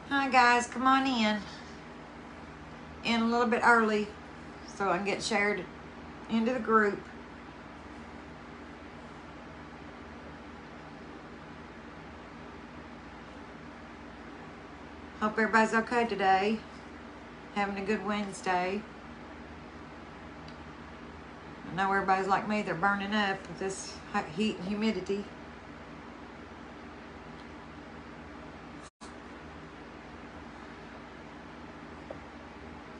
Hi guys, come on in a little bit early so I can get shared into the group. Hope everybody's okay today. Having a good Wednesday. I know everybody's like me, they're burning up with this heat and humidity.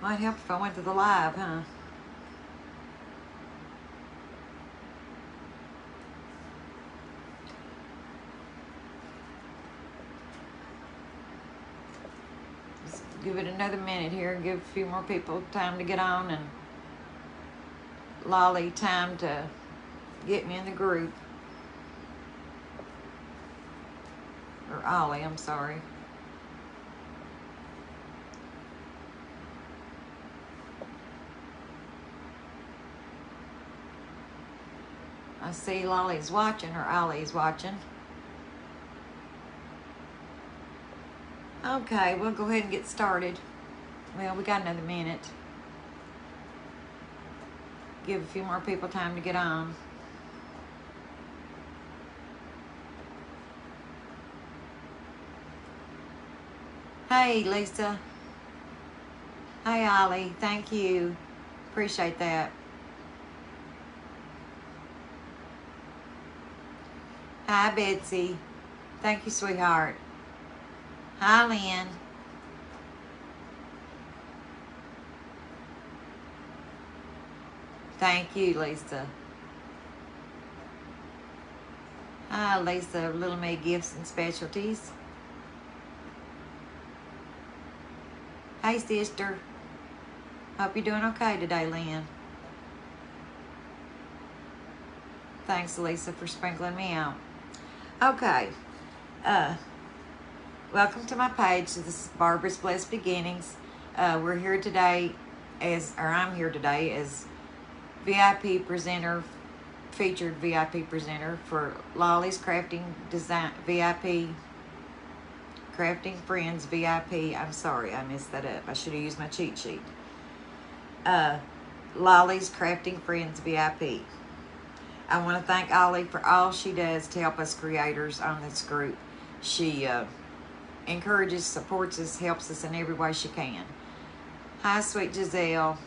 Might help if I went to the live, huh? Just give it another minute here, give a few more people time to get on, and Lollie time to get me in the group. Or Ollie, I'm sorry. I see Lollie's watching, or Ollie's watching. Okay, we'll go ahead and get started. Well, we got another minute. Give a few more people time to get on. Hey, Lisa. Hey, Ollie. Thank you. Appreciate that. Hi, Betsy. Thank you, sweetheart. Hi, Lynn. Thank you, Lisa. Hi, Lisa, Little Me Gifts and Specialties. Hey, sister. Hope you're doing okay today, Lynn. Thanks, Lisa, for sprinkling me out. Okay. Welcome to my page. This is Barbara's Blessed Beginnings. We're here today I'm here today as VIP presenter, featured VIP presenter for Lollie's Crafting Design, VIP Crafting Friends VIP. I'm sorry, I messed that up. I should have used my cheat sheet. Lollie's Crafting Friends VIP. I want to thank Ollie for all she does to help us creators on this group. She encourages, supports us, helps us in every way she can. Hi, sweet Giselle.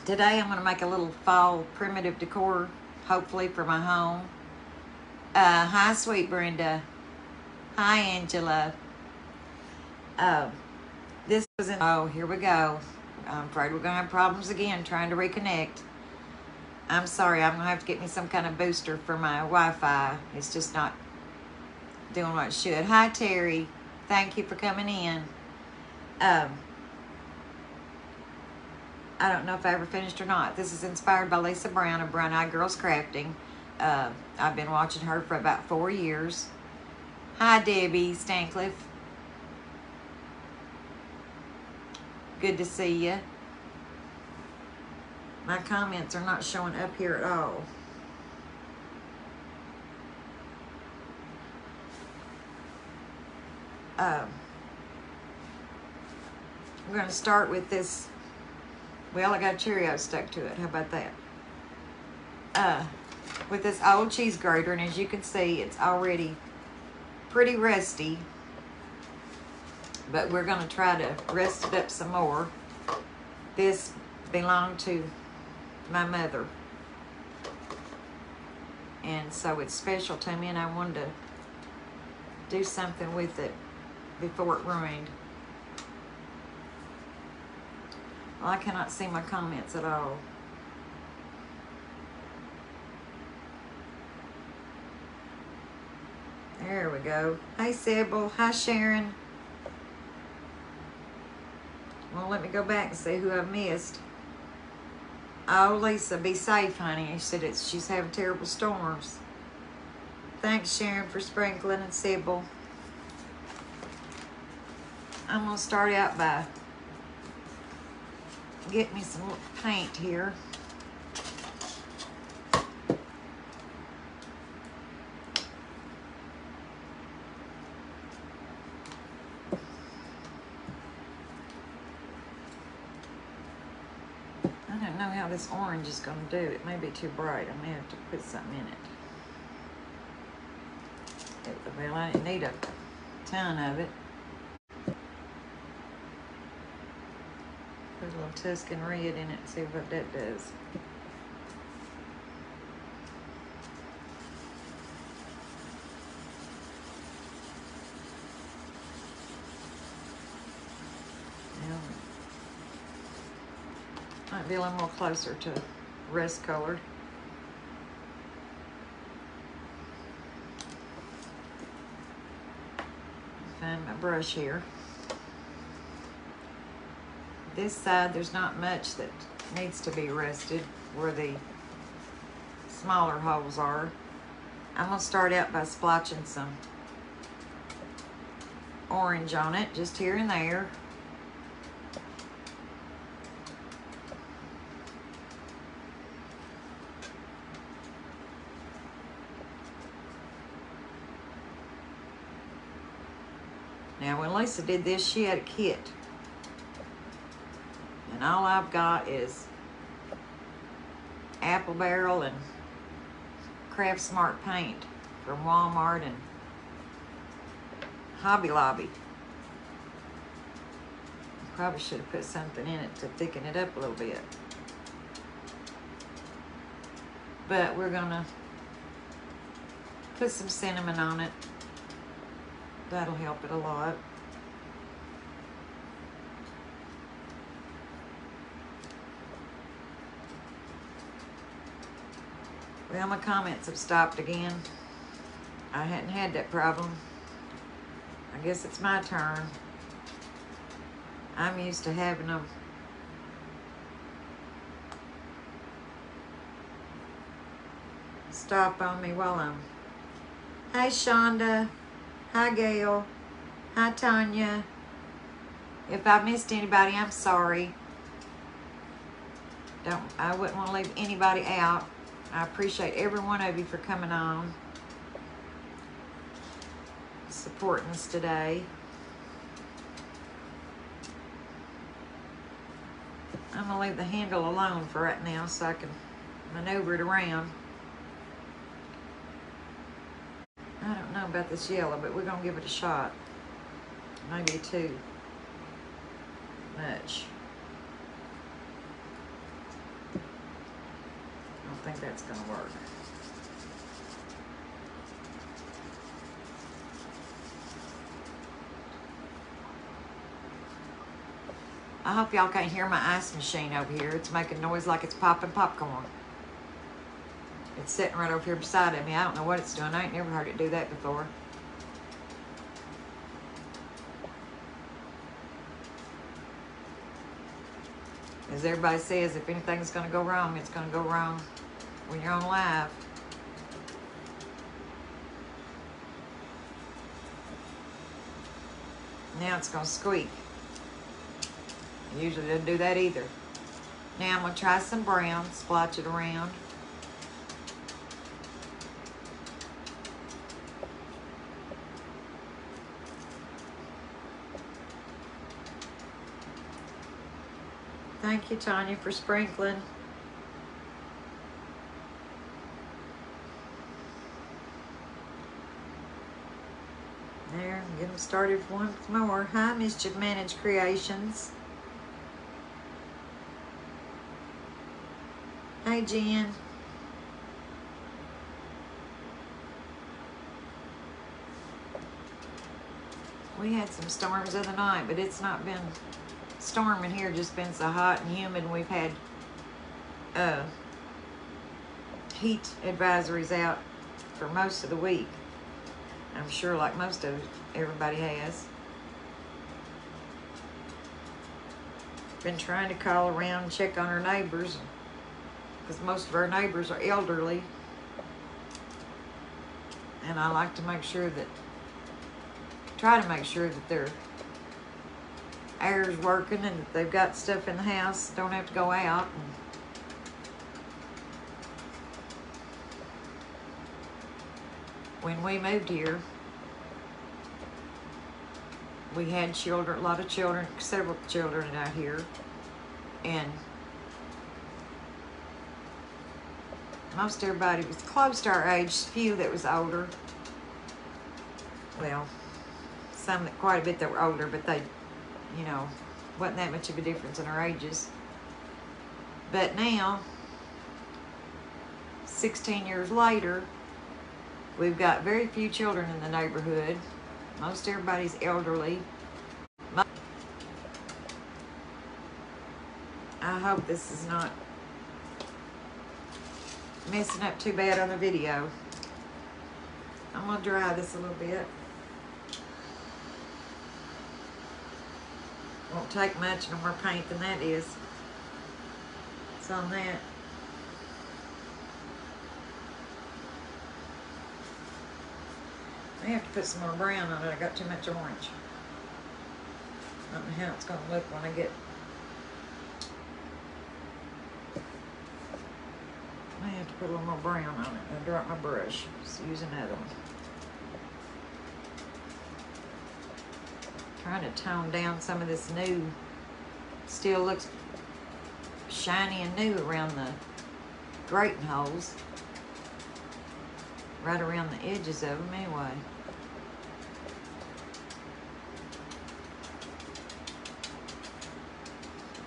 Today I'm going to make a little fall primitive decor, hopefully for my home. Hi, sweet Brenda. Hi, Angela. This was here we go. I'm afraid we're going to have problems again trying to reconnect. I'm sorry, I'm going to have to get me some kind of booster for my Wi-Fi. It's just not doing what it should. Hi, Terry. Thank you for coming in. I don't know if I ever finished or not. This is inspired by Lisa Brown of Brown Eyed Girls Crafting. I've been watching her for about 4 years. Hi, Debbie Stancliffe. Good to see you. My comments are not showing up here at all. We're going to start with this. Well, I got Cheerios stuck to it. How about that? With this old cheese grater, and as you can see, it's already pretty rusty. But we're going to try to rust it up some more. This belonged to my mother. And so it's special to me, and I wanted to do something with it before it ruined. Well, I cannot see my comments at all. There we go. Hey, Sybil. Hi, Sharon. Well, let me go back and see who I missed. Oh, Lisa, be safe, honey. She said she's having terrible storms. Thanks, Sharon, for sprinkling, and Sybil. I'm going to start out by getting me some paint here. this orange is going to do. It may be too bright. I may have to put something in it. Well, I didn't need a ton of it. Put a little Tuscan red in it and see what that does. Might be a little more closer to rust colored. Find my brush here. This side, there's not much that needs to be rusted where the smaller holes are. I'm gonna start out by splotching some orange on it, just here and there. Now, when Lisa did this, she had a kit. And all I've got is Apple Barrel and Craft Smart paint from Walmart and Hobby Lobby. Probably should have put something in it to thicken it up a little bit. But we're gonna put some cinnamon on it. That'll help it a lot. Well, my comments have stopped again. I hadn't had that problem. I guess it's my turn. I'm used to having them stop on me while I'm... Hey, Shonda. Hi, Gail. Hi, Tanya. If I missed anybody, I'm sorry. I wouldn't want to leave anybody out. I appreciate every one of you for coming on, supporting us today. I'm going to leave the handle alone for right now so I can maneuver it around. I don't know about this yellow, but we're going to give it a shot. Maybe too much. I don't think that's going to work. I hope y'all can't hear my ice machine over here. It's making noise like it's popping popcorn. It's sitting right over here beside of me. I don't know what it's doing. I ain't never heard it do that before. As everybody says, if anything's going to go wrong, it's going to go wrong when you're on live. Now it's going to squeak. It usually doesn't do that either. Now I'm going to try some brown, splotch it around. Thank you, Tanya, for sprinkling. There, get them started once more. Hi, Mischief Managed Creations. Hey, Jen. We had some storms the other night, but it's not been storming here, just been so hot and humid. We've had heat advisories out for most of the week. I'm sure like most of everybody has. Been trying to call around and check on our neighbors because most of our neighbors are elderly. And I like to make sure that, try to make sure that their air's working and that they've got stuff in the house, don't have to go out. And when we moved here, we had children, a lot of children, several children out here, and most everybody was close to our age, few that was older. Well, some that quite a bit that were older, but they, you know, wasn't that much of a difference in our ages. But now, 16 years later, we've got very few children in the neighborhood. Most everybody's elderly. I hope this is not messing up too bad on the video. I'm gonna dry this a little bit. Won't take much, no more paint than that is. It's on that. I have to put some more brown on it. I got too much orange. I don't know how it's gonna look when I get. I have to put a little more brown on it. I'll drop my brush. Just use another one. Trying to tone down some of this new. Still looks shiny and new around the grating holes. Right around the edges of them anyway.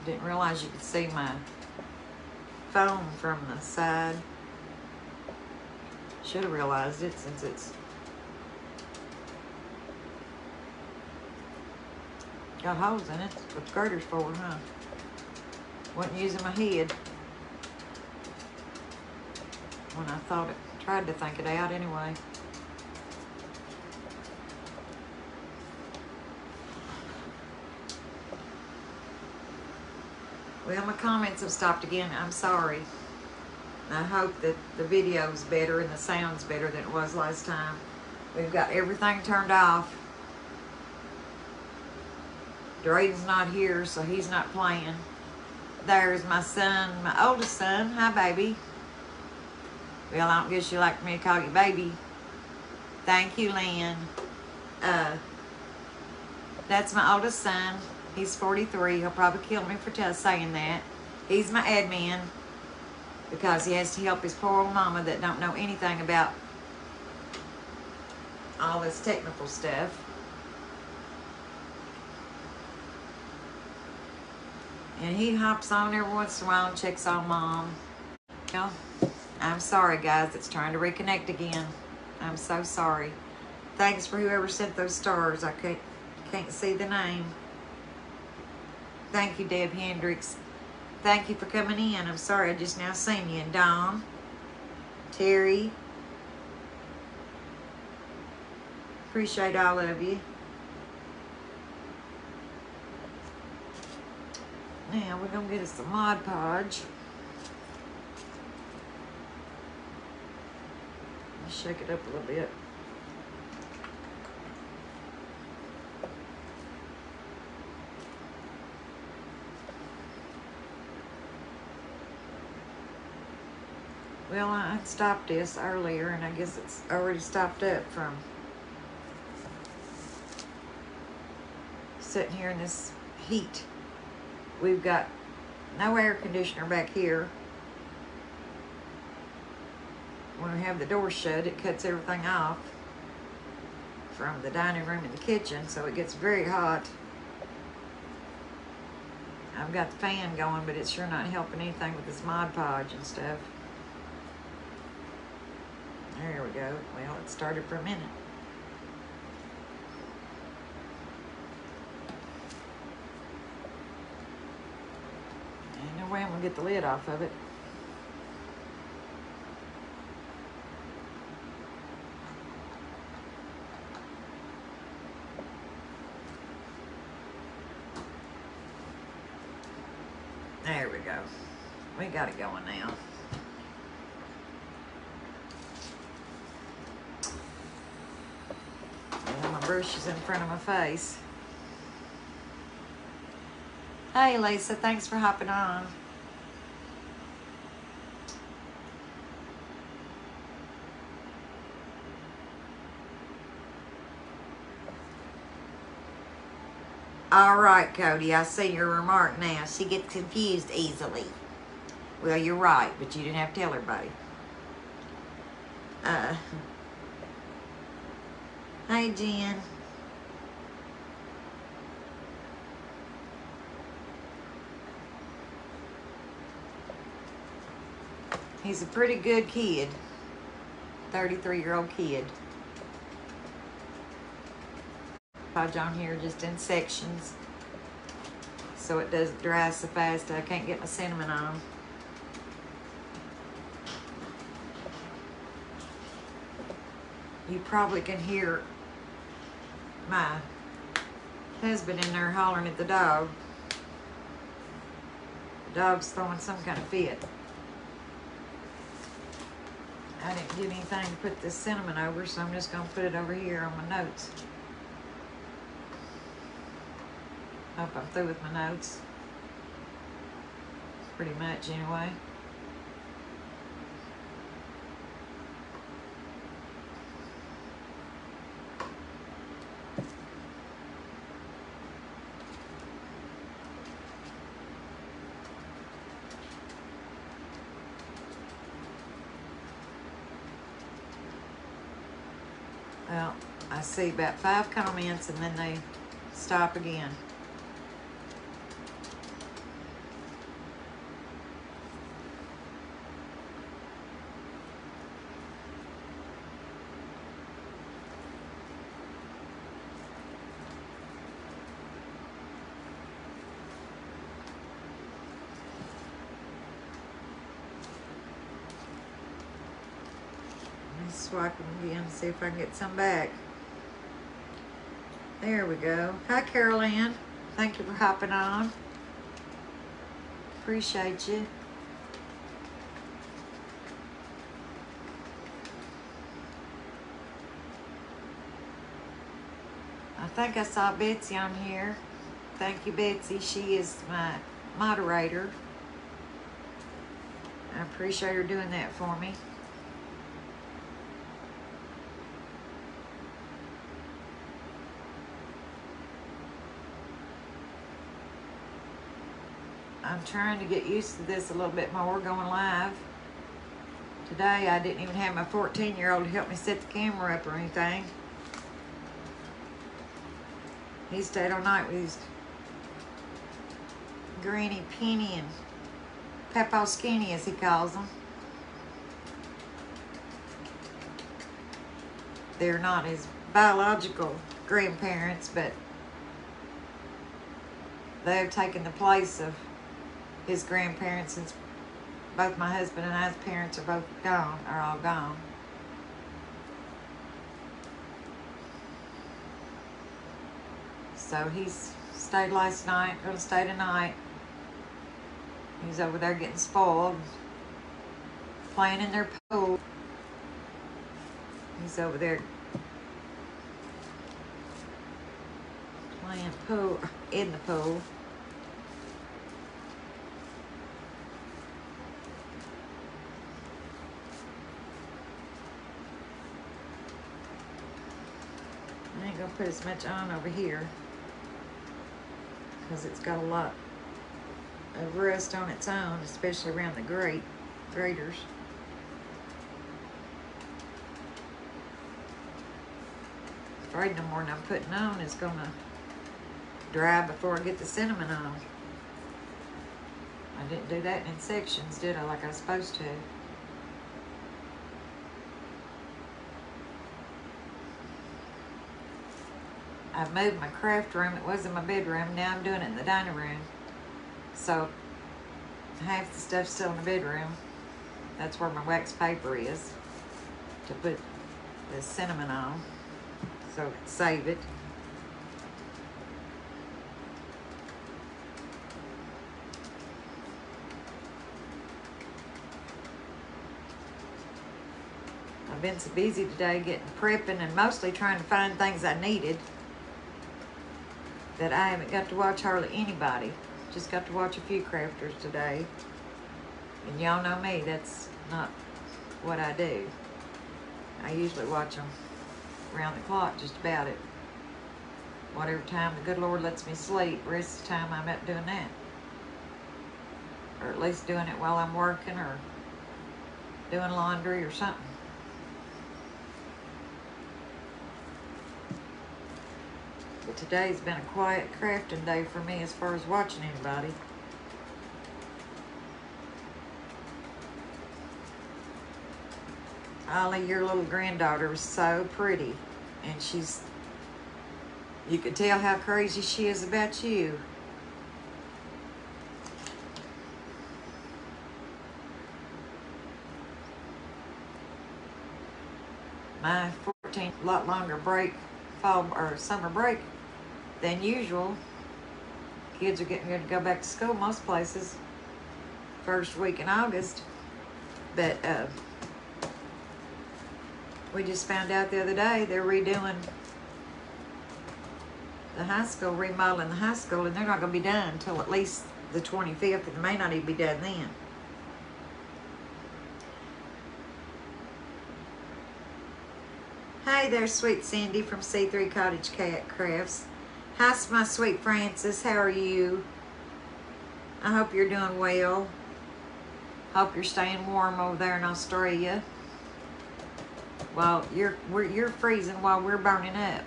Didn't realize you could see my foam from the side. Should have realized it since it's got holes in it. That's what the girder's for, huh? Wasn't using my head when I thought it. Tried to think it out anyway. Well, my comments have stopped again. I'm sorry. I hope that the video's better and the sound's better than it was last time. We've got everything turned off. Drayden's not here, so he's not playing. There's my son, my oldest son. Hi, baby. Well, I don't guess you like me to call you baby. Thank you, Lynn. That's my oldest son. He's 43. He'll probably kill me for saying that. He's my admin because he has to help his poor old mama that don't know anything about all this technical stuff. And he hops on every once in a while and checks on Mom. Well, I'm sorry, guys. It's trying to reconnect again. I'm so sorry. Thanks for whoever sent those stars. I can't see the name. Thank you, Deb Hendricks. Thank you for coming in. I'm sorry I just now seen you. And Dawn, Terry. Appreciate all of you. Now we're going to get us some Mod Podge. Shake it up a little bit. Well, I stopped this earlier, and I guess it's already stopped up from sitting here in this heat. We've got no air conditioner back here. When we have the door shut, it cuts everything off from the dining room and the kitchen, so it gets very hot. I've got the fan going, but it's sure not helping anything with this Mod Podge and stuff. There we go. Well, it started for a minute. Ain't no way I'm gonna get the lid off of it. There we go. We got it going now. And my brush is in front of my face. Hey, Lisa, thanks for hopping on. All right, Cody, I see your remark now. She gets confused easily. Well, you're right, but you didn't have to tell everybody. Uh, hey, Jen. He's a pretty good kid. 33-year-old kid. Podge on here just in sections so it doesn't dry so fast I can't get my cinnamon on. You probably can hear my husband in there hollering at the dog. The dog's throwing some kind of fit. I didn't get anything to put this cinnamon over, so I'm just going to put it over here on my notes. Hope I'm through with my notes. Pretty much, anyway. Well, I see about 5 comments and then they stop again. Swipe them again, see if I can get some back. There we go. Hi, Carol Ann. Thank you for hopping on. Appreciate you. I think I saw Betsy on here. Thank you, Betsy. She is my moderator. I appreciate her doing that for me. I'm trying to get used to this a little bit more going live. Today I didn't even have my 14-year-old to help me set the camera up or anything. He stayed all night with his Granny Penny and Papa Skinny, as he calls them. They're not his biological grandparents, but they've taken the place of his grandparents since both my husband and I's parents are both gone, are all gone. So he's stayed last night, gonna stay tonight. He's over there getting spoiled, playing in their pool. He's over there playing pool, in the pool. I ain't gonna put as much on over here because it's got a lot of rust on its own, especially around the graters. Afraid no more than I'm putting on is gonna dry before I get the cinnamon on. I didn't do that in sections, did I, like I was supposed to? I've moved my craft room. It was in my bedroom. Now I'm doing it in the dining room. So half the stuff's still in the bedroom. That's where my wax paper is to put the cinnamon on, so I can save it. I've been so busy today getting prepping and mostly trying to find things I needed that I haven't got to watch hardly anybody. Just got to watch a few crafters today. And y'all know me, that's not what I do. I usually watch them around the clock, just about it. Whatever time the good Lord lets me sleep, the rest of the time I'm up doing that. Or at least doing it while I'm working or doing laundry or something. But today's been a quiet crafting day for me as far as watching anybody. Ollie, your little granddaughter is so pretty. And you could tell how crazy she is about you. My 14th, a lot longer break, fall or summer break than usual. Kids are getting ready to go back to school most places first week in August. But we just found out the other day they're redoing the high school, remodeling the high school, and they're not going to be done until at least the 25th, and they may not even be done then. Hey there, sweet Cindy from C3 Cottage Cat Crafts. Hi, my sweet Francis. How are you? I hope you're doing well. Hope you're staying warm over there in Australia. Well, you're freezing while we're burning up.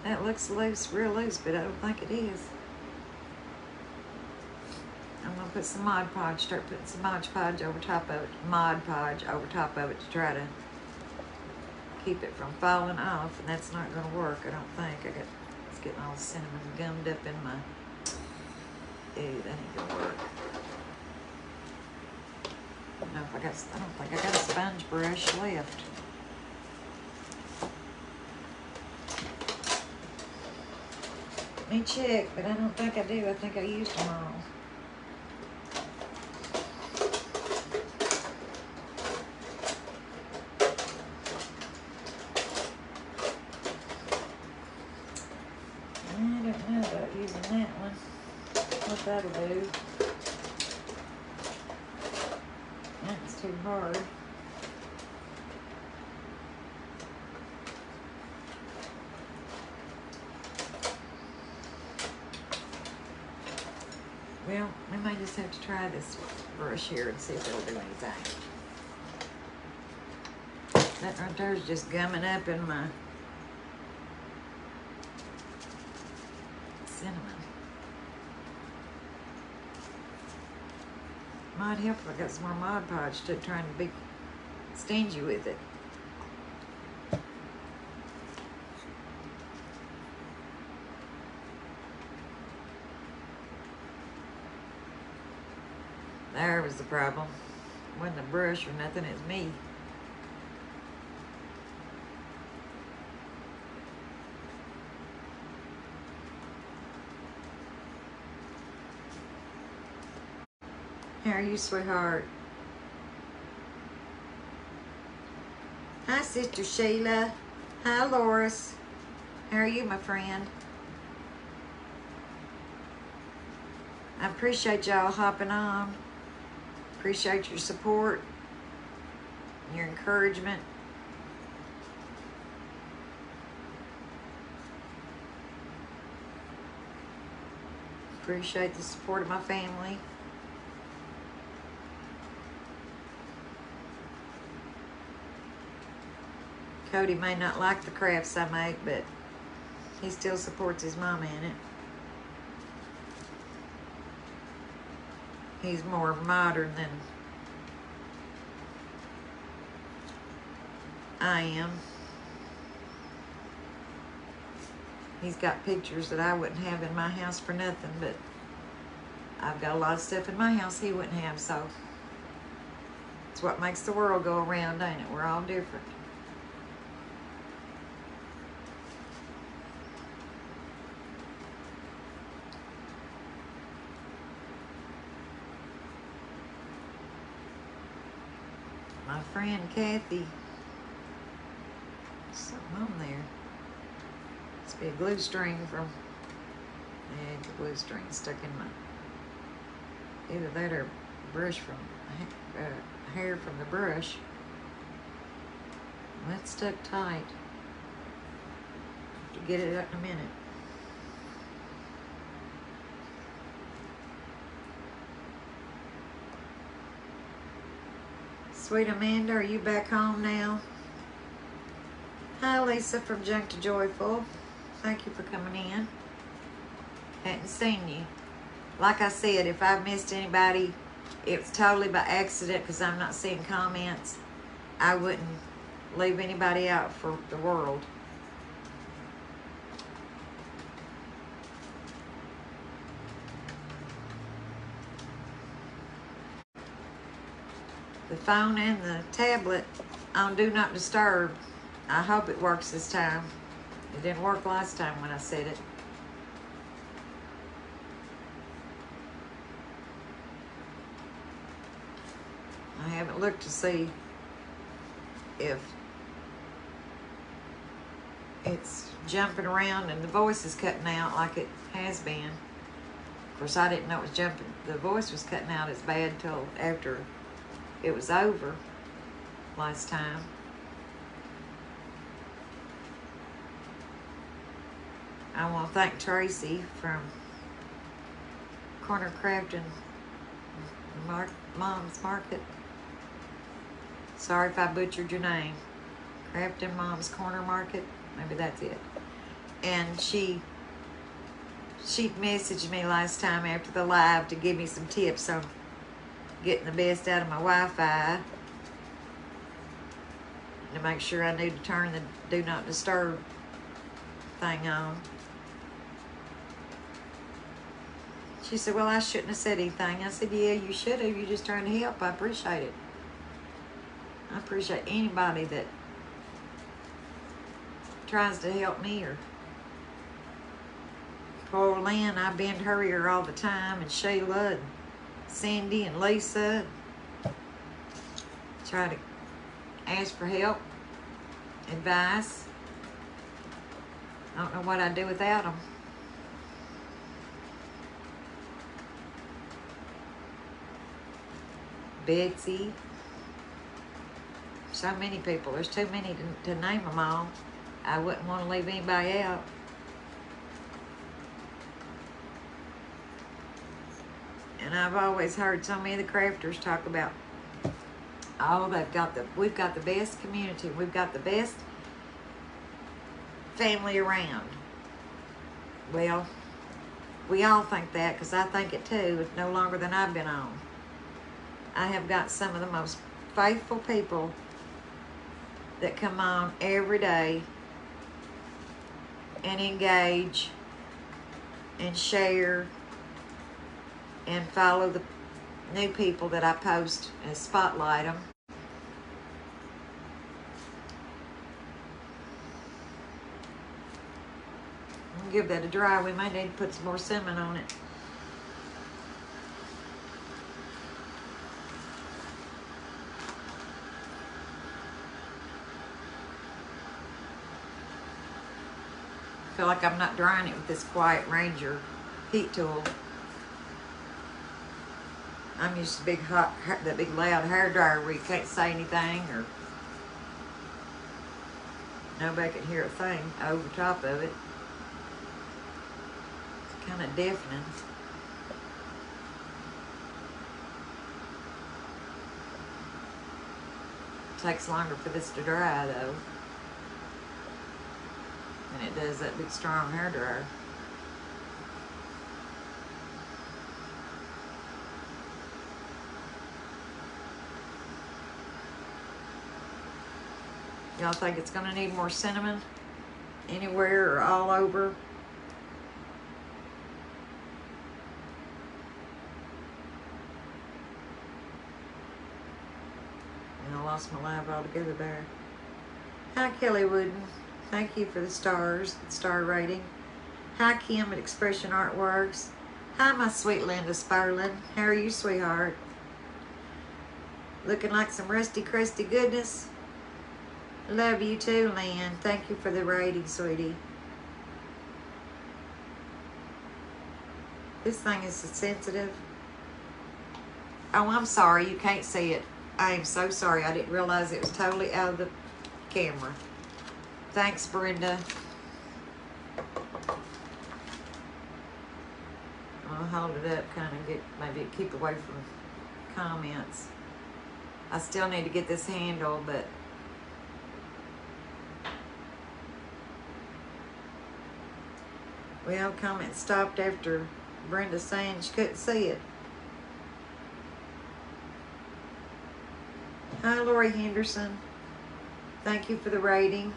That looks loose, real loose, but I don't think it is. I'm gonna put some Mod Podge, start putting some Mod Podge over top of it, to try to keep it from falling off, and that's not gonna work, I don't think. It's getting all cinnamon gummed up in my, ew, that ain't gonna work. I don't think I got a sponge brush left. Let me check, but I don't think I do. I think I used them all. I don't know about using that one. What that'll do. That's too hard. Well, we might just have to try this brush here and see if it'll do anything. That right there is just gumming up in my cinnamon. Might help if I got some more Mod Podge instead of trying to be stingy with it. There was the problem. It wasn't a brush or nothing, it's me. How are you, sweetheart? Hi, Sister Sheila. Hi, Loris. How are you, my friend? I appreciate y'all hopping on. Appreciate your support, your encouragement. Appreciate the support of my family. Cody may not like the crafts I make, but he still supports his mama in it. He's more modern than I am. He's got pictures that I wouldn't have in my house for nothing, but I've got a lot of stuff in my house he wouldn't have, so it's what makes the world go around, ain't it? We're all different. My friend Kathy, something on there. Must be a glue string from, yeah, the glue string stuck in my, either that or brush from, hair from the brush. Well, that's stuck tight. Have to get it up in a minute. Sweet Amanda, are you back home now? Hi, Lisa from Junk to Joyful. Thank you for coming in. Hadn't seen you. Like I said, if I've missed anybody, it's totally by accident because I'm not seeing comments. I wouldn't leave anybody out for the world. The phone and the tablet on Do Not Disturb. I hope it works this time. It didn't work last time when I said it. I haven't looked to see if it's jumping around and the voice is cutting out like it has been. Of course, I didn't know it was jumping. The voice was cutting out as bad until after it was over last time. I want to thank Tracy from Corner Crafting Mom's Market. Sorry if I butchered your name. Crafting Mom's Corner Market. Maybe that's it. And she messaged me last time after the live to give me some tips on getting the best out of my Wi-Fi, to make sure I need to turn the Do Not Disturb thing on. She said, well, I shouldn't have said anything. I said, yeah, you should have. You're just trying to help. I appreciate it. I appreciate anybody that tries to help me. Or poor Lynn, I bend her ear all the time, and Shayla, and Cindy, and Lisa. Try to ask for help, advice. I don't know what I'd do without them. Betsy. So many people. There's too many to name them all. I wouldn't want to leave anybody out. And I've always heard so many of the crafters talk about, oh, we've got the best community. We've got the best family around. Well, we all think that, because I think it too, no longer than I've been on. I have got some of the most faithful people that come on every day and engage and share and follow the new people that I post and spotlight them. I'll give that a dry. We may need to put some more cinnamon on it. I feel like I'm not drying it with this Quiet Ranger heat tool. I'm used to that big loud hair dryer where you can't say anything or nobody can hear a thing over top of it. It's kind of deafening. It takes longer for this to dry though than it does that big strong hair dryer. Y'all think it's gonna need more cinnamon anywhere or all over? And I lost my live altogether there. Hi, Kelly Wooden. Thank you for the stars, the star rating. Hi, Kim at Expression Artworks. Hi, my sweet Linda Sparlin. How are you, sweetheart? Looking like some rusty, crusty goodness. Love you too, Lynn. Thank you for the rating, sweetie. This thing is so sensitive. Oh, I'm sorry. You can't see it. I am so sorry. I didn't realize it was totally out of the camera. Thanks, Brenda. I'll hold it up, kind of maybe keep away from comments. I still need to get this handle, but well, comment stopped after Brenda saying she couldn't see it. Hi, Lori Henderson. Thank you for the rating.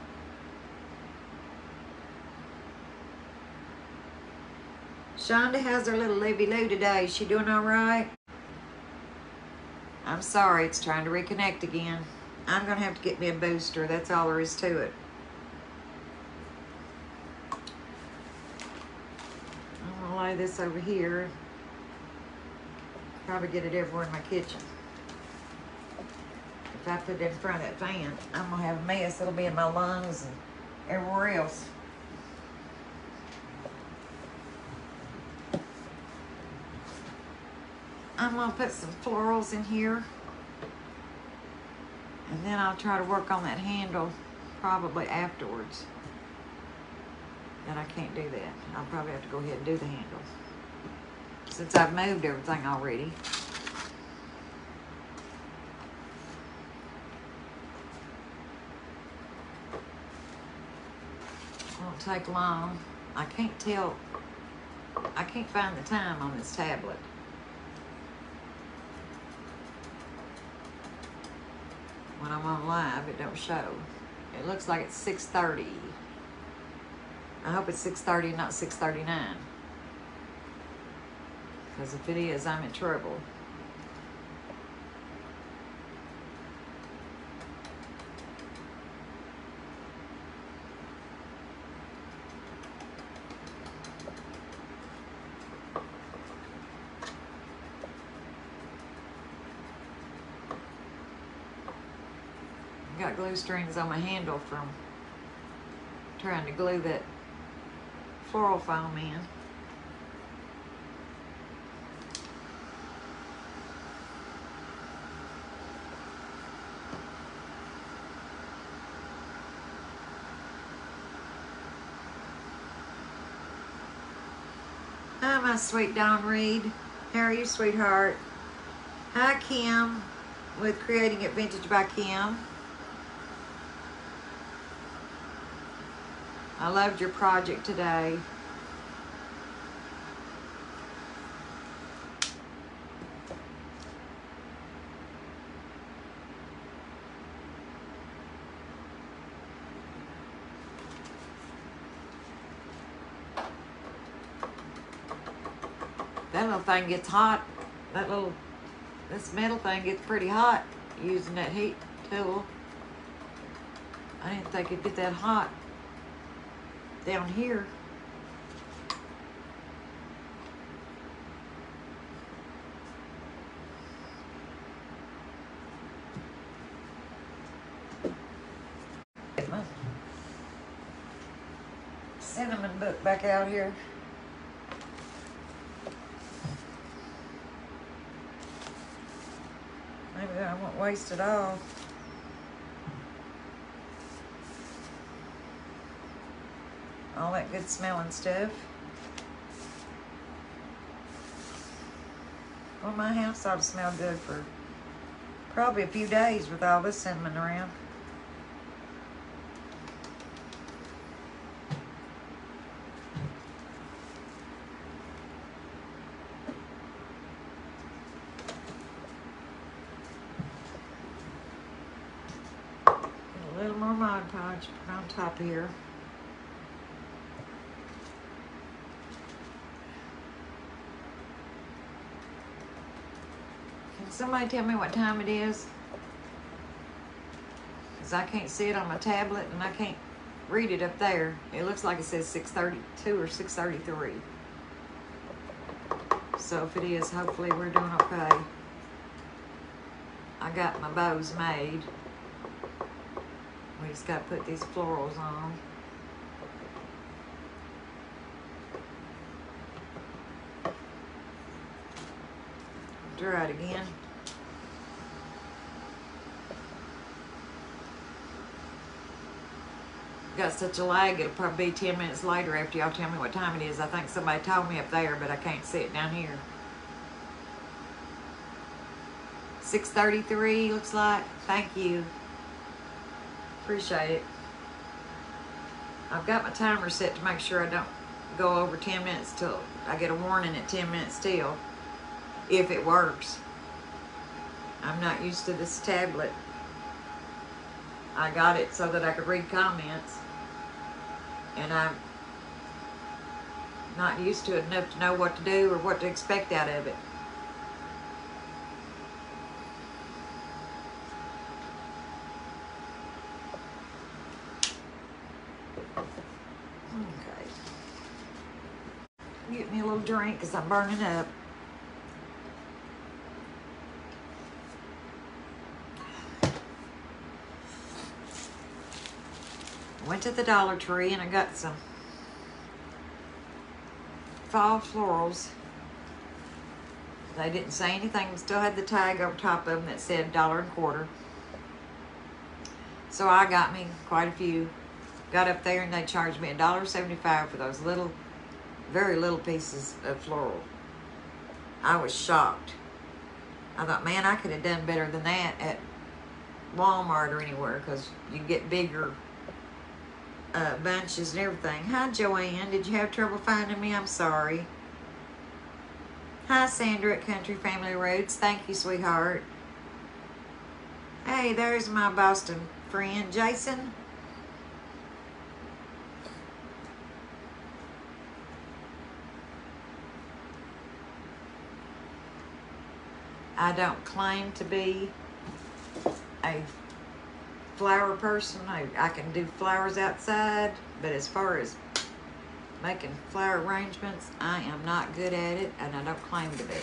Shonda, how's her little Livy Lou today? Is she doing all right? I'm sorry, it's trying to reconnect again. I'm going to have to get me a booster. That's all there is to it. I'm going to lay this over here. Probably get it everywhere in my kitchen. If I put it in front of that fan, I'm going to have a mess. It'll be in my lungs and everywhere else. I'm going to put some florals in here. And then I'll try to work on that handle probably afterwards. Then I can't do that. I'll probably have to go ahead and do the handles, since I've moved everything already. Won't take long. I can't tell. I can't find the time on this tablet. When I'm on live, it don't show. It looks like it's 6:30. I hope it's 6:30 and not 6:39. Because if it is, I'm in trouble. Got glue strings on my handle from trying to glue that floral foam in. Hi, my sweet Dawn Reed. How are you, sweetheart? Hi, Kim, with Creating It Vintage by Kim. I loved your project today. That little thing gets hot. This metal thing gets pretty hot using that heat tool. I didn't think it'd get that hot down here. Get my cinnamon book back out here. Maybe I won't waste it all. All that good smelling stuff. Well, my house ought to smell good for probably a few days with all this cinnamon around. A little more Mod Podge put on top here. Somebody tell me what time it is, because I can't see it on my tablet and I can't read it up there. It looks like it says 6:32 or 6:33. So if it is, hopefully we're doing okay. I got my bows made. We just got to put these florals on. Dry it again. Got such a lag, it'll probably be 10 minutes later after y'all tell me what time it is. I think somebody told me up there, but I can't see it down here. 6:33 looks like. Thank you. Appreciate it. I've got my timer set to make sure I don't go over 10 minutes till I get a warning at 10 minutes till, if it works. I'm not used to this tablet. I got it so that I could read comments, and I'm not used to it enough to know what to do or what to expect out of it. Okay. Get me a little drink because I'm burning up. Went to the Dollar Tree and I got some fall florals. They didn't say anything. We still had the tag over top of them that said $1.25. So I got me quite a few. Got up there and they charged me $1.75 for those little, very little pieces of floral. I was shocked. I thought, man, I could have done better than that at Walmart or anywhere, because you get bigger bunches and everything. Hi, Joanne. Did you have trouble finding me? I'm sorry. Hi, Sandra at Country Family Roots. Thank you, sweetheart. Hey, there's my Boston friend, Jason. I don't claim to be a flower person. I can do flowers outside, but as far as making flower arrangements, I am not good at it, and I don't claim to be.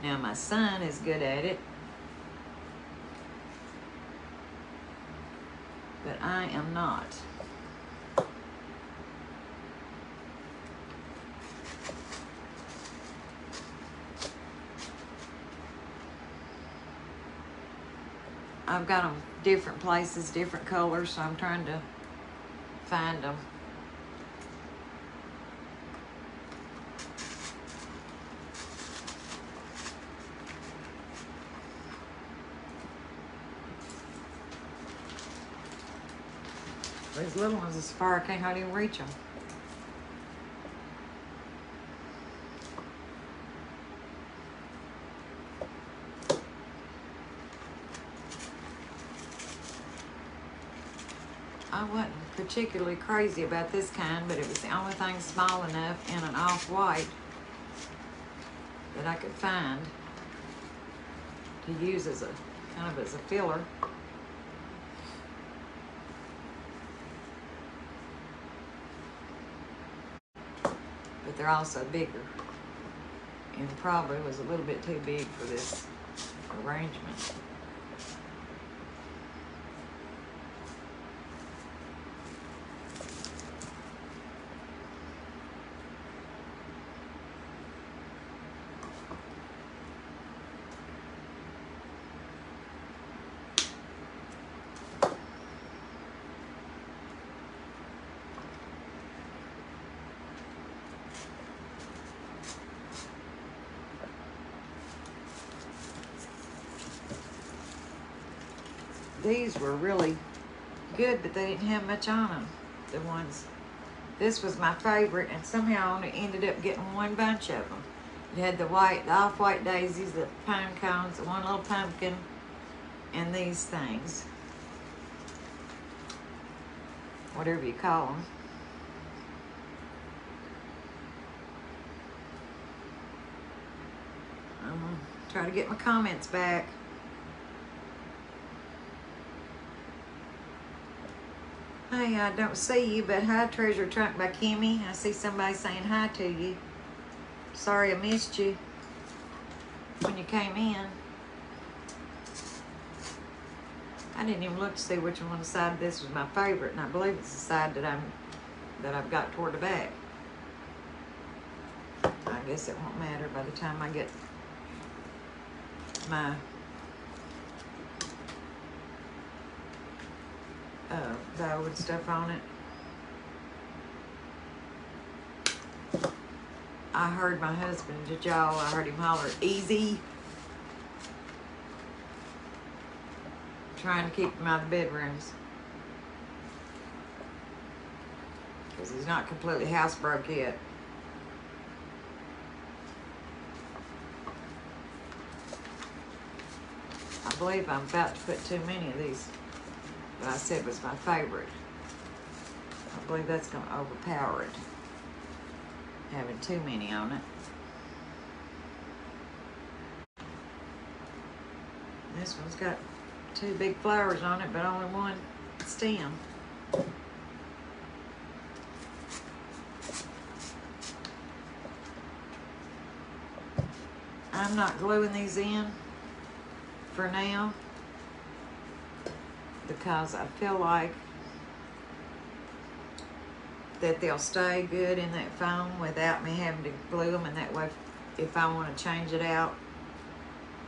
Now, my son is good at it, but I am not. I've got them different places, different colors, so I'm trying to find them. These little ones, as far I can't hardly even reach them. I wasn't particularly crazy about this kind, but it was the only thing small enough in an off-white that I could find to use as a kind of as a filler. But they're also bigger, and probably was a little bit too big for this arrangement. These were really good, but they didn't have much on them, the ones. This was my favorite, and somehow I only ended up getting one bunch of them. It had the white, the off-white daisies, the pine cones, the one little pumpkin, and these things. Whatever you call them. I'm gonna try to get my comments back. Hey, I don't see you, but hi, Treasure Trunk by Kimmy. I see somebody saying hi to you. Sorry I missed you when you came in. I didn't even look to see which one side of this was my favorite, and I believe it's the side that I've got toward the back. I guess it won't matter by the time I get my bow and stuff on it. I heard my husband, y'all, I heard him holler, easy. Trying to keep him out of the bedrooms. Because he's not completely housebroke yet. I believe I'm about to put too many of these, but I said was my favorite. I believe that's going to overpower it, having too many on it. This one's got 2 big flowers on it, but only 1 stem. I'm not gluing these in for now because I feel like that they'll stay good in that foam without me having to glue them, and that way if I want to change it out,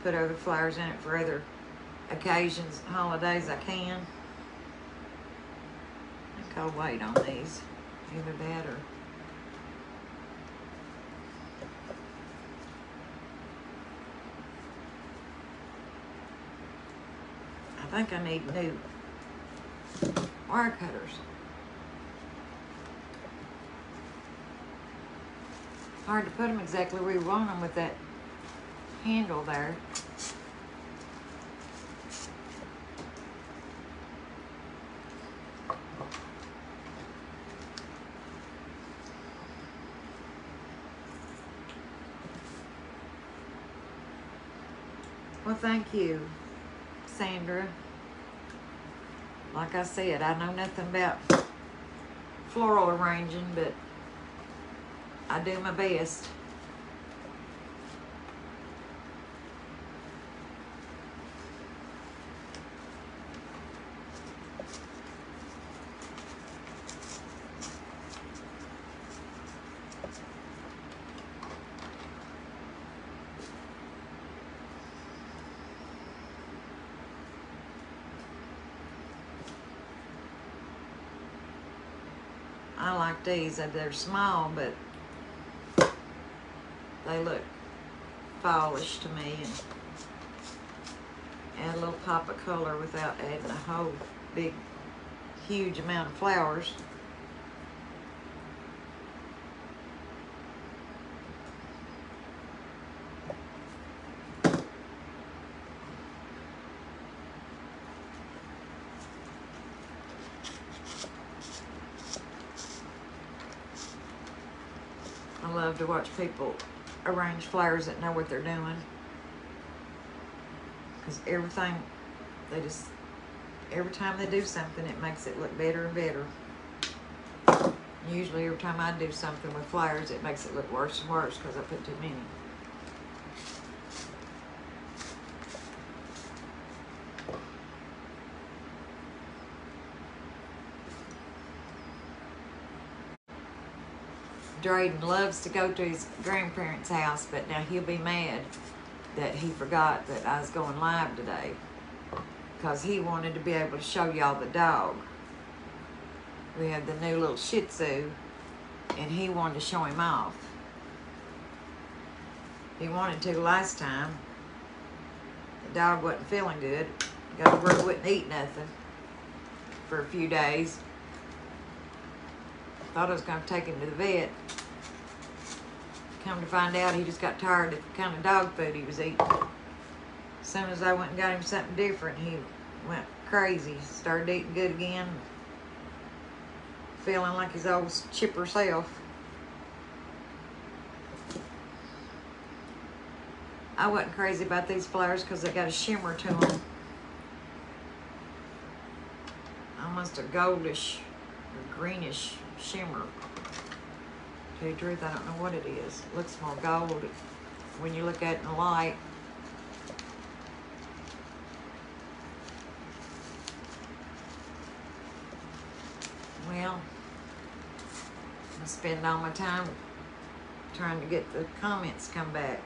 put other flowers in it for other occasions, holidays, I can. I think I'll wait on these, either that or I think I need new wire cutters. Hard to put them exactly where you want them with that handle there. Well, thank you, Sandra. Like I said, I know nothing about floral arranging, but I do my best. I like these. They're small, but they look fallish to me, and add a little pop of color without adding a whole big, huge amount of flowers. I love to watch people arrange flowers that know what they're doing, because every time they do something, it makes it look better and better. Usually every time I do something with flowers, it makes it look worse and worse because I put too many. Drayden loves to go to his grandparents' house, but now he'll be mad that he forgot that I was going live today, because he wanted to be able to show y'all the dog. We have the new little Shih Tzu, and he wanted to show him off. He wanted to last time. The dog wasn't feeling good. Got to where he wouldn't eat nothing for a few days. Thought I was going to take him to the vet. Come to find out, he just got tired of the kind of dog food he was eating. As soon as I went and got him something different, he went crazy. Started eating good again. Feeling like his old chipper self. I wasn't crazy about these flowers because they got a shimmer to them. Almost a goldish or greenish shimmer. To tell you the truth, I don't know what it is. It looks more gold when you look at it in the light. Well, I spend all my time trying to get the comments come back.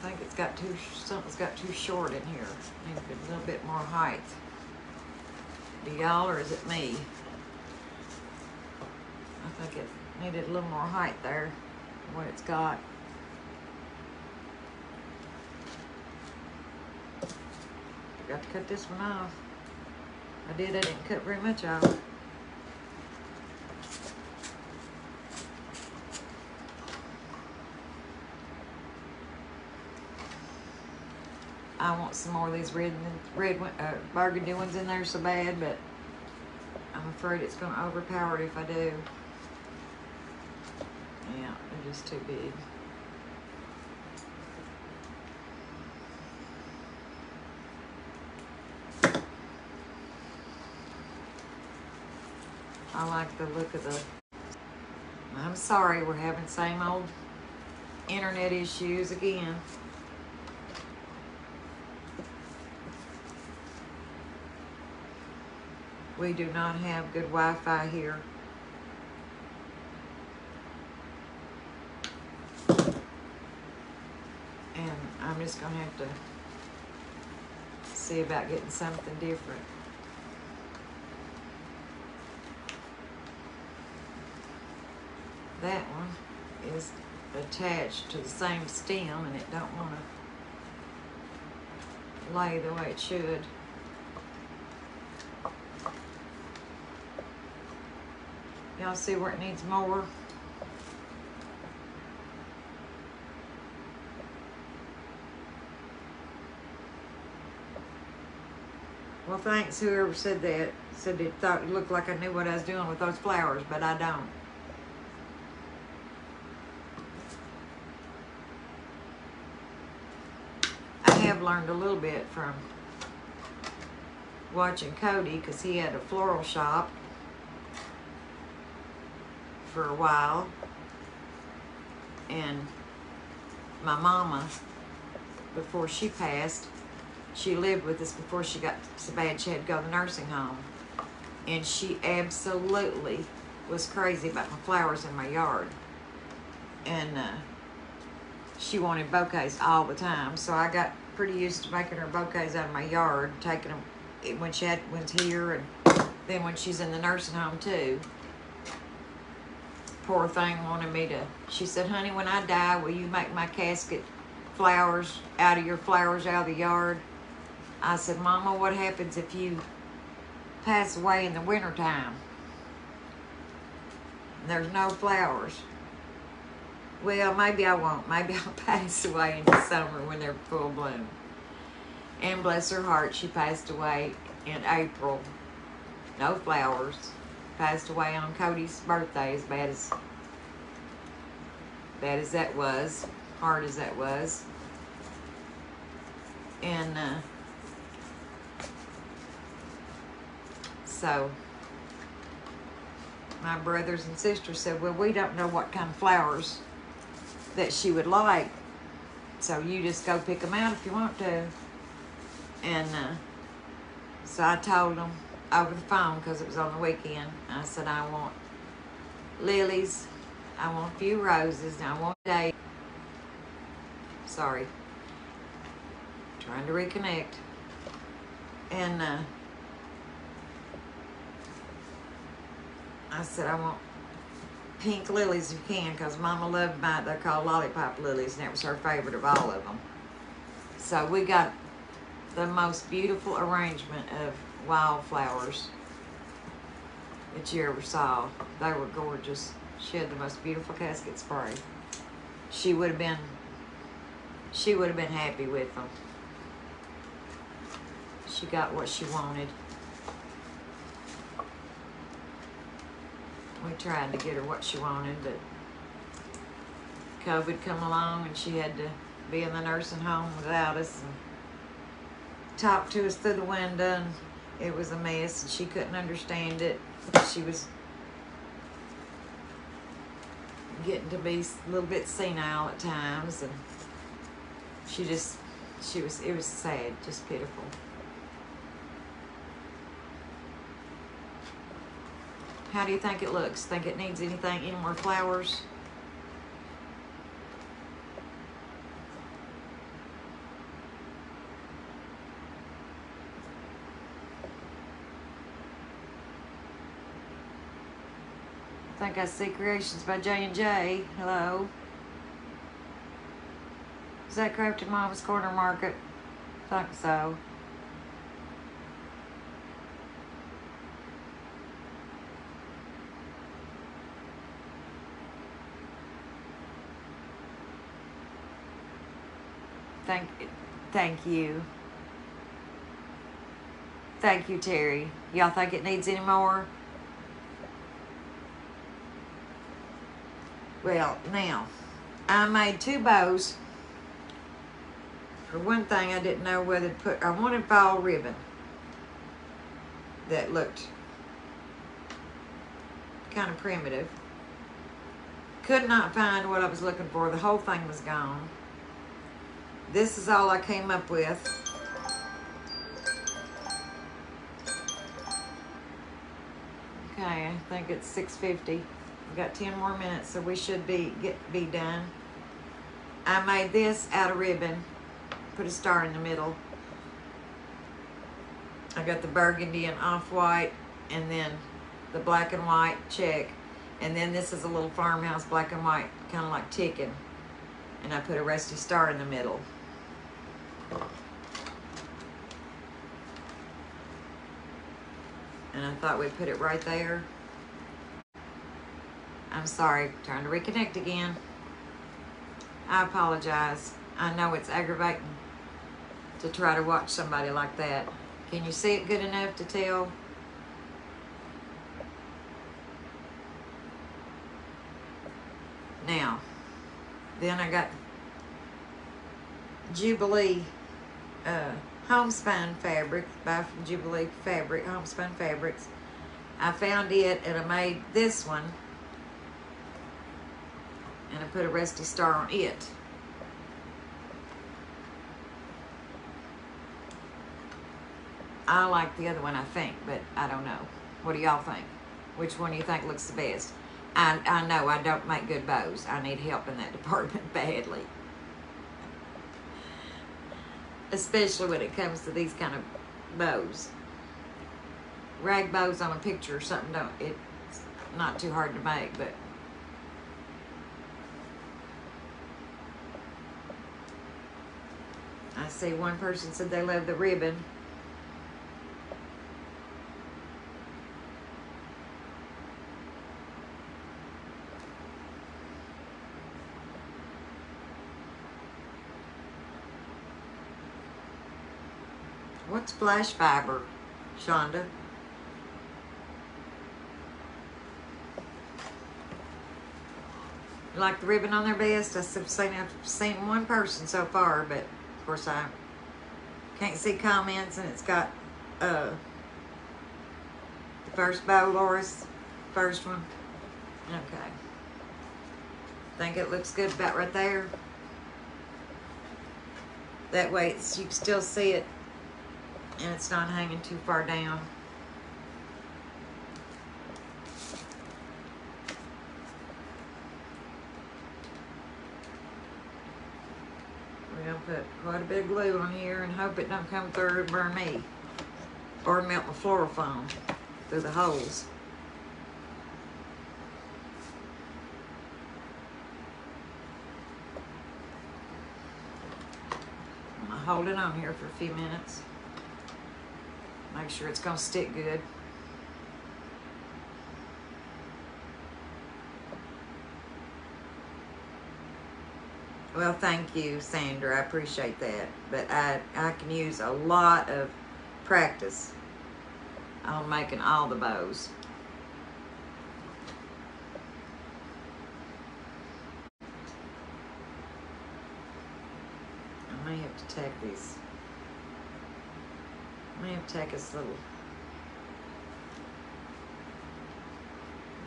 think it's got something's got too short in here. Needs a little bit more height. Do y'all, or is it me? I think it needed a little more height there, what it's got. Got to cut this one off. I didn't cut very much off. I want some more of these red burgundy ones in there so bad, but I'm afraid it's going to overpower it if I do. Yeah, they're just too big. I like the look of the... I'm sorry, we're having the same old internet issues again. We do not have good Wi-Fi here. And I'm just going to have to see about getting something different. That one is attached to the same stem and it don't want to lay the way it should. Y'all see where it needs more? Well, thanks whoever said that. Said they thought it looked like I knew what I was doing with those flowers, but I don't. I have learned a little bit from watching Cody, because he had a floral shop for a while, and my mama, before she passed, she lived with us before she got so bad she had to go to the nursing home, and she absolutely was crazy about my flowers in my yard, and she wanted bouquets all the time, so I got pretty used to making her bouquets out of my yard, taking them when she was here, and then when she's in the nursing home too. Poor thing wanted me to, she said, honey, when I die, will you make my casket flowers out of your flowers out of the yard? I said, Mama, what happens if you pass away in the wintertime? There's no flowers. Well, maybe I won't. Maybe I'll pass away in the summer when they're full bloom. And bless her heart, she passed away in April. No flowers. Passed away on Cody's birthday, as bad as that was, hard as that was. And so my brothers and sisters said, well, we don't know what kind of flowers that she would like, so you just go pick them out if you want to. And so I told them over the phone, because it was on the weekend, I said, I want lilies, I want a few roses, and I want daisies. Sorry, trying to reconnect. And I said, I want pink lilies if you can, because Mama loved they're called lollipop lilies, and that was her favorite of all of them. So we got the most beautiful arrangement of wildflowers that you ever saw. They were gorgeous. She had the most beautiful casket spray. She would have been happy with them. She got what she wanted. We tried to get her what she wanted, but COVID come along and she had to be in the nursing home without us and talk to us through the window, and it was a mess, and she couldn't understand it. She was getting to be a little bit senile at times, and it was sad, just pitiful. How do you think it looks? Think it needs any more flowers? think I see Creations by J&J. Hello. Is that Crafted Mom's Corner Market? I think so. Thank you. Thank you, Terry. Y'all think it needs any more? Well, now, I made 2 bows. For one thing, I didn't know whether to put, I wanted fall ribbon that looked kind of primitive. Could not find what I was looking for. The whole thing was gone. This is all I came up with. Okay, I think it's 6:50. We've got 10 more minutes, so we should be done. I made this out of ribbon. Put a star in the middle. I got the burgundy and off-white, and then the black and white check. And then this is a little farmhouse black and white, kind of like ticking. And I put a rusty star in the middle. And I thought we'd put it right there. I'm sorry, trying to reconnect again. I apologize. I know it's aggravating to try to watch somebody like that. Can you see it good enough to tell? Now, then I got Jubilee homespun fabric by Jubilee Fabric, Homespun Fabrics. I found it and I made this one and I put a rusty star on it. I like the other one, I think, but I don't know. What do y'all think? Which one do you think looks the best? I know I don't make good bows. I need help in that department badly. Especially when it comes to these kind of bows. Rag bows on a picture or something, it's not too hard to make, but I see one person said they love the ribbon. What's flash fiber, Shonda? You like the ribbon on there best? I've seen one person so far, but of course I can't see comments, and it's got the first bow, Laura's first one. Okay. Think it looks good about right there. That way you can still see it and it's not hanging too far down. We're gonna put quite a bit of glue on here and hope it don't come through and burn me or melt my floral foam through the holes. I'm gonna hold it on here for a few minutes. Make sure it's gonna stick good. Well, thank you, Sandra. I appreciate that. But I can use a lot of practice on making all the bows. I may have to tack these. I may have to take this little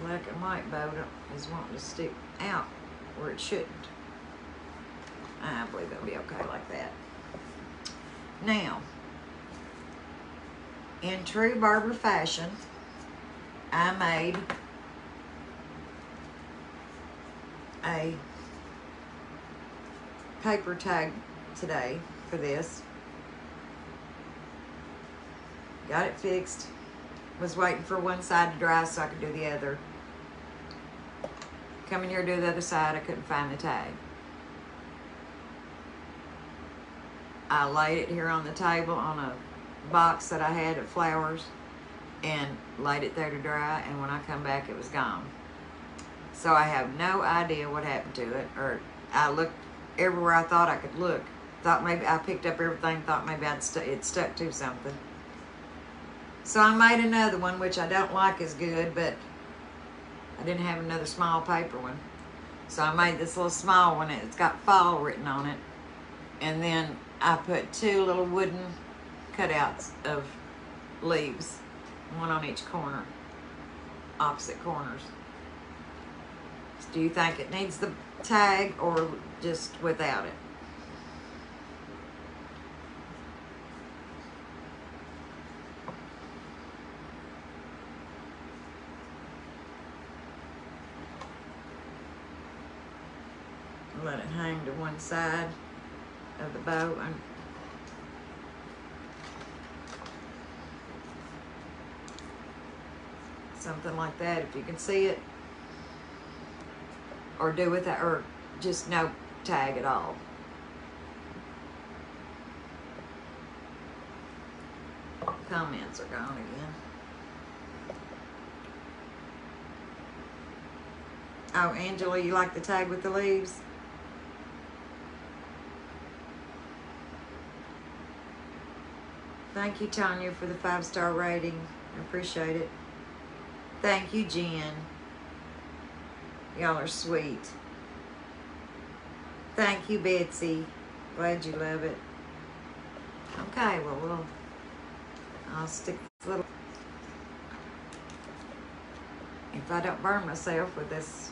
black and white bow is wanting to stick out where it shouldn't. I believe it'll be okay like that. Now, in true barber fashion, I made a paper tag today for this. Got it fixed. Was waiting for one side to dry so I could do the other. come in here to the other side, I couldn't find the tag. I laid it here on the table on a box that I had of flowers and laid it there to dry, and when I come back it was gone. So I have no idea what happened to it, or I looked everywhere I thought I could look. Thought maybe I picked up everything, thought maybe it stuck to something. So I made another one, which I don't like as good, but I didn't have another small paper one. So I made this little small one. It's got fall written on it. And then I put 2 little wooden cutouts of leaves, one on each corner, opposite corners. Do you think it needs the tag or just without it? Let it hang to one side of the bow. And something like that, if you can see it. Or do with that, or just no tag at all. Comments are gone again. Oh, Angela, you like the tag with the leaves? Thank you, Tanya, for the 5-star rating. I appreciate it. Thank you, Jen. Y'all are sweet. Thank you, Betsy. Glad you love it. Okay, well, I'll stick this little... If I don't burn myself with this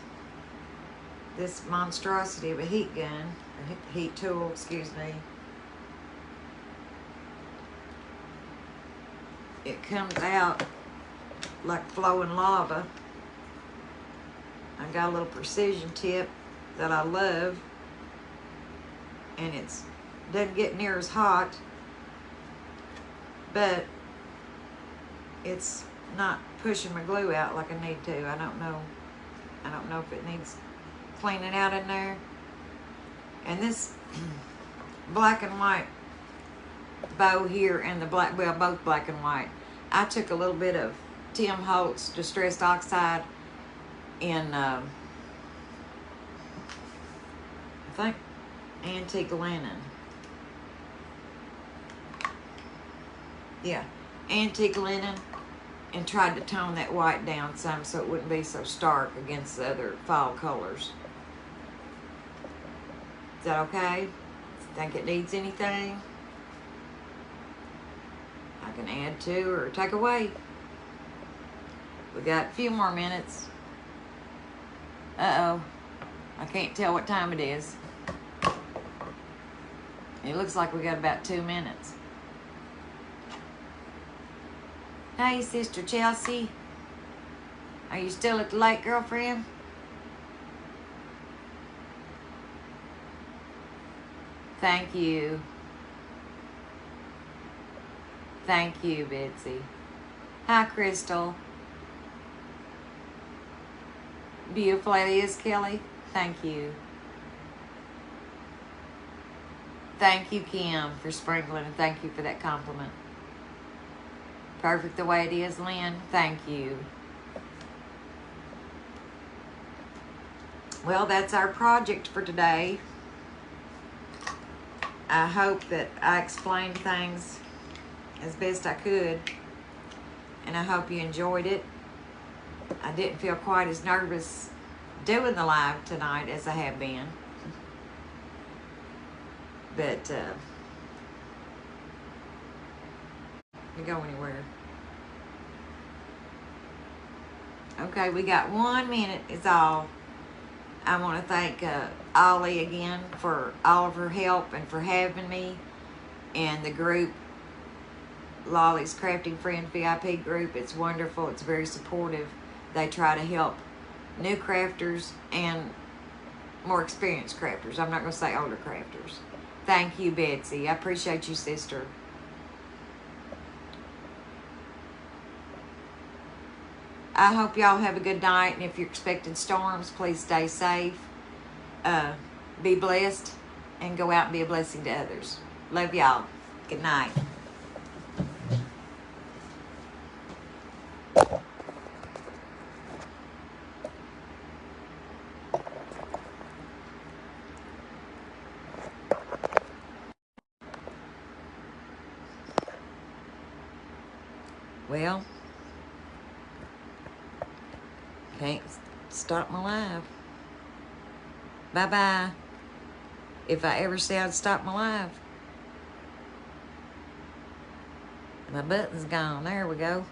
monstrosity of a heat gun, a heat tool, excuse me, it comes out like flowing lava. I got a little precision tip that I love, and it doesn't get near as hot, but it's not pushing my glue out like I need to. I don't know if it needs cleaning out in there. And this black and white bow here and the black, well, both black and white, I took a little bit of Tim Holtz Distressed Oxide in I think antique linen. Yeah, antique linen, and tried to tone that white down some so it wouldn't be so stark against the other fall colors. Is that okay? Think it needs anything? I can add to or take away. We got a few more minutes. Uh-oh. I can't tell what time it is. It looks like we got about 2 minutes. Hey, Sister Chelsea. Are you still at the lake, girlfriend? Thank you. Thank you, Betsy. Hi, Crystal. Beautiful it is, Kelly. Thank you. Thank you, Kim, for sprinkling, and thank you for that compliment. Perfect the way it is, Lynn. Thank you. Well, that's our project for today. I hope that I explained things as best I could, and I hope you enjoyed it. I didn't feel quite as nervous doing the live tonight as I have been. But, you go anywhere. Okay, we got 1 minute is all. I want to thank Ollie again for all of her help and for having me, and the group, Lollie's Crafting Friend VIP group. It's wonderful. It's very supportive. They try to help new crafters and more experienced crafters. I'm not going to say older crafters. Thank you, Betsy. I appreciate you, sister. I hope y'all have a good night. And if you're expecting storms, please stay safe. Be blessed. And go out and be a blessing to others. Love y'all. Good night. Well, can't stop my live. Bye-bye. If I ever say I'd stop my live. My button's gone. There we go.